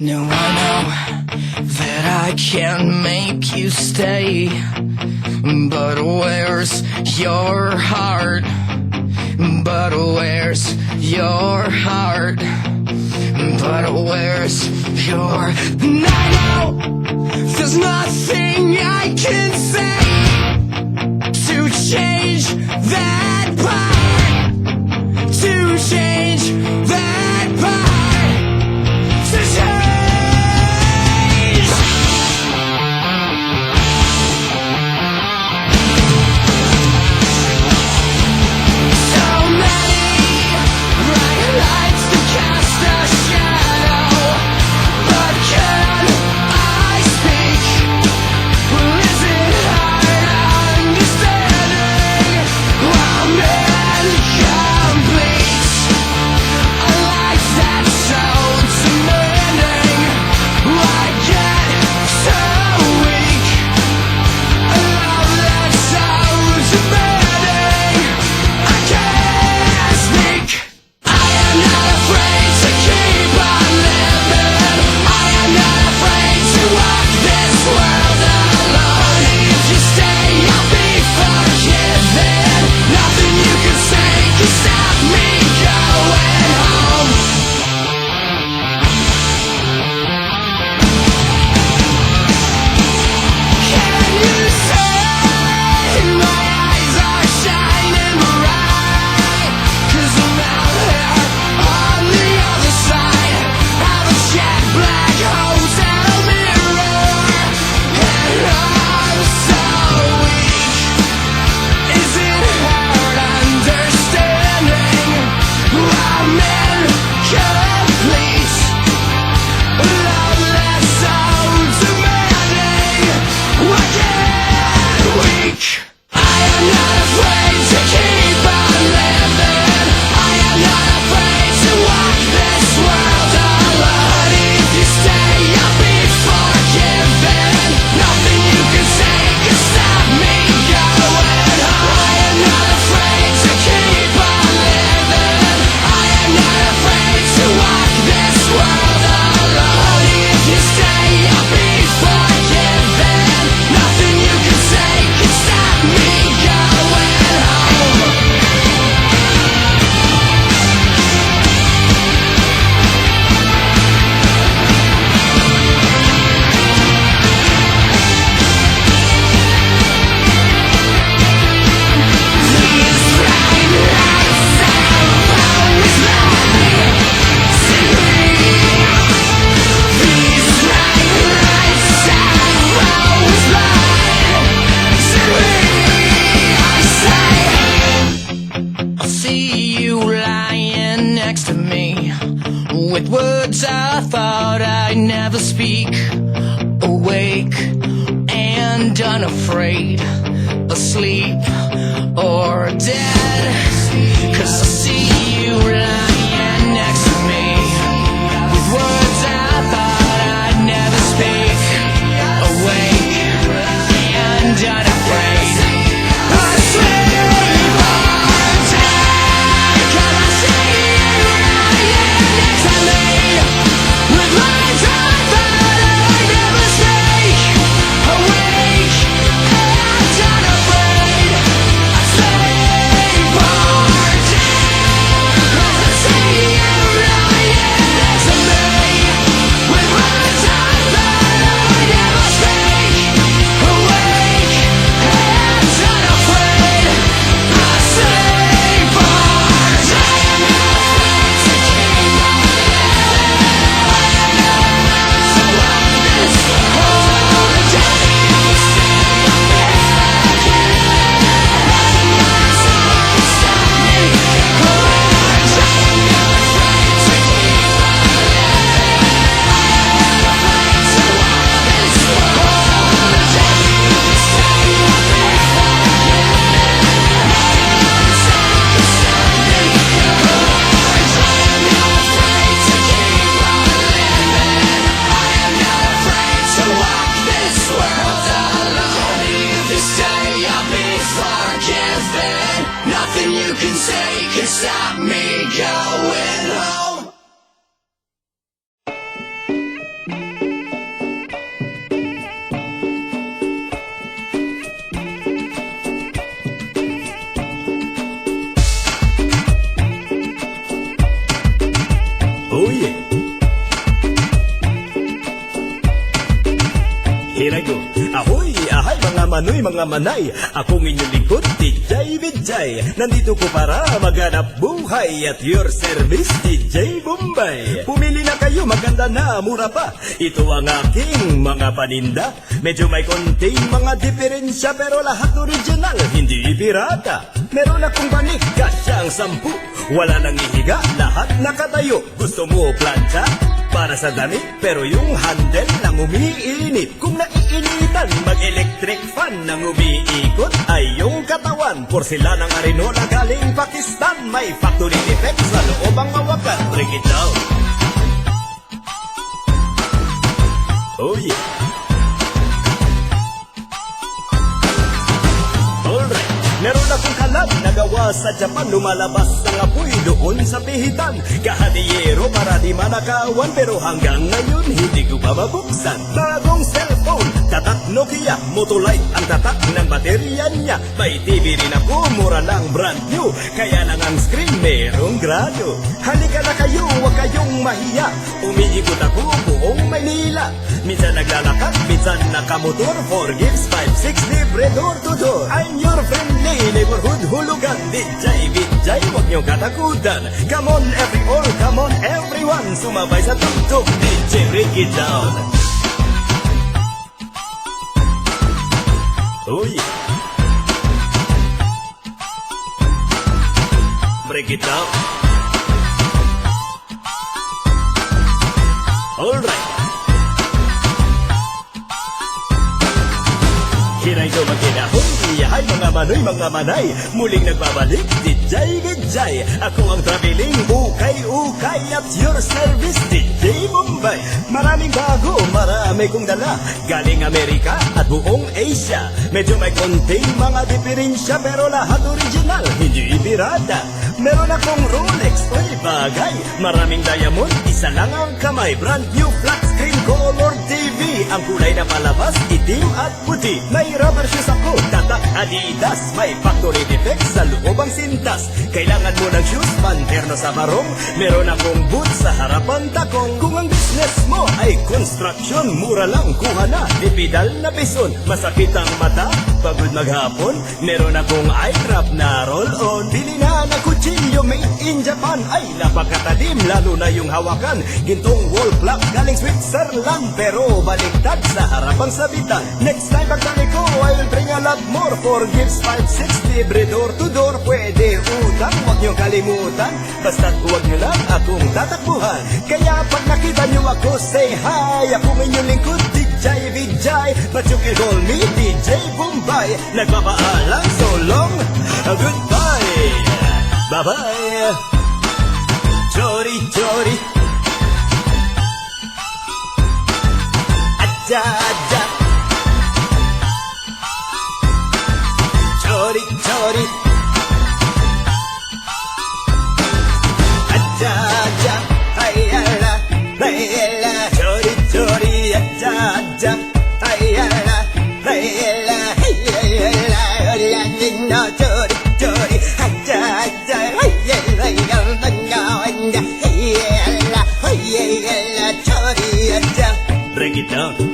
Now I know that I can make you stay, but where's your heart? But where's your heart? But where's your... And I know there's nothing I can say to change that part, to change that part, to change. So many bright lights to cast a shadow, but can I speak? Is it hard understanding how man completes a life that's so demanding? I get so weak, a love that's so demanding. I can't speak. I am not afraid to keep on living. I am not afraid to walk this world alone. If you stay, I'll be forgiven. Nothing you can say can stop me going home. Can you say my eyes are shining bright? 'Cause I'm out here on the other side of a jet black hotel mirror, and I'm so weak. Is it hard understanding how men complete a love that's so demanding? I get weak. I am not afraid to keep on living. I am not afraid to walk this world alone. If you stay, I'll be forgiven. Nothing you can say can stop me going home. I am not afraid to keep on living. I am not afraid to walk this world alone. If you stay, I'll be forgiven. Nothing you can say can stop me going home. These bright lights have always lied to me. These bright lights have always lied to me. I say, I see you lying next to me, with words I thought I'd never speak. Awake and unafraid, asleep or dead. 'Cause I see you lying next to me, with words I thought I'd never speak. Awake and unafraid, asleep or dead. 'Cause I see you lying next to me, with words I thought I'd never speak. Awake and unafraid, asleep or dead. 'Cause I see you lying next to me, with words I thought I'd never speak. Awake and unafraid, asleep or dead. To keep on living, I am not afraid to walk this world alone. You stay, I'll be forgiven. Nothing you can say can stop me going home. I am not afraid to keep on living. I am not afraid to walk this world alone. You stay, I'll be forgiven. Nothing you can say can stop me going home. I am not afraid to keep on living. I am not afraid to walk this world alone. If you stay, I'll be forgiven. Nothing you can say can stop me going home. manoy, mga manay. Akong inyong lingkod, DJ Vijay. Nandito ko para maghanap buhay at your service, DJ Bombay. Pumili na kayo, maganda na, mura pa. Ito ang aking mga paninda. Medyo may konting mga diferensya, pero lahat original, hindi pirata. Meron akong banig, kasyang 10. Wala nang ihiga, lahat nakatayo. Gusto mo plancha? Para sa damit, pero yung handle lang umiinit. Kung naiinitan, mag-electric fan nang umiikot ay yung katawan. Porcelana ng Arinola galing Pakistan. May factory defect sa loob ang mawakan. Bring it down. Oh yeah. Alright. Meron akong kalan na gawa sa Japan. Lumalabas ang apoy doon sa pihitan. Kahadiyero para di manakawan, pero hanggang ngayon hindi ko pa mabuksan. Bagong cellphone, tatak Nokia, Motolite ang tatak ng baterya niya. May TV rin ako, mura lang, brand new. Kaya lang ang screen merong grado. Halika na kayo, huwag kayong mahiya. Umiikot ako buong Maynila. Minsan naglalakad, minsan nakamotor. 4 gigs, 5, 6, libre door to door. I'm your friendly neighborhood hulugan. DJ Vijay, huwag niyong katakutan. Come on every all, come on everyone. Sumabay sa tugtog, DJ break it down. Oh yeah. Break it down. Alright. Hinay ko magkinahoy, hay mga manoy, mga manay. Muling nagbabalik, DJ Vijay. Ako ang traveling, ukay-ukay at your service, DJ Bombay. Maraming bago, marami kong dala. Galing Amerika at buong Asia. Medyo may konting mga diferensya, pero lahat original, hindi pirata. Meron akong Rolex, oy bagay. Maraming diamond, isa lang ang kamay. Brand new flat screen color TV. Ang kulay na palabas, itim at puti. May rubber shoes ako, tatak Adidas. May factory defect sa loob ang sintas. Kailangan mo ng shoes, panterno sa barong. Meron akong boots sa harapan takong. Kung ang business mo ay construction, mura lang, kuha na. Dipidal na bison, masakit ang mata, pagod maghapon. Meron akong eye drop na roll-on. Bili na ng kutsilyo made in Japan. Ay napakatalim, lalo na yung hawakan. Gintong wall clock galing Switzerland, pero baliktad sa harapang sabitan. Next time pagbalik ko, I'll bring a lot more. 4 gifts, 5, 6, libre door to door. Pwede utang, huwag niyong kalimutan. Basta't huwag niyo lang akong tatakbuhan. Kaya pag nakita niyo ako, say hi. Ako inyong lingkod, DJ Vijay, but you can call me DJ Bombay. Nagpapaalam, so long, goodbye. Bye-bye. Chori, chori. Aja, aja. Chori, chori. Aja, aja. Ayala, ayala. Chori, chori. Aja, aja. Ayala, ayala. Ayala, ayala. Chori, chori. Aja, aja. Ayala, ayala. Ayala, ayala. Chori, aja. Break it down.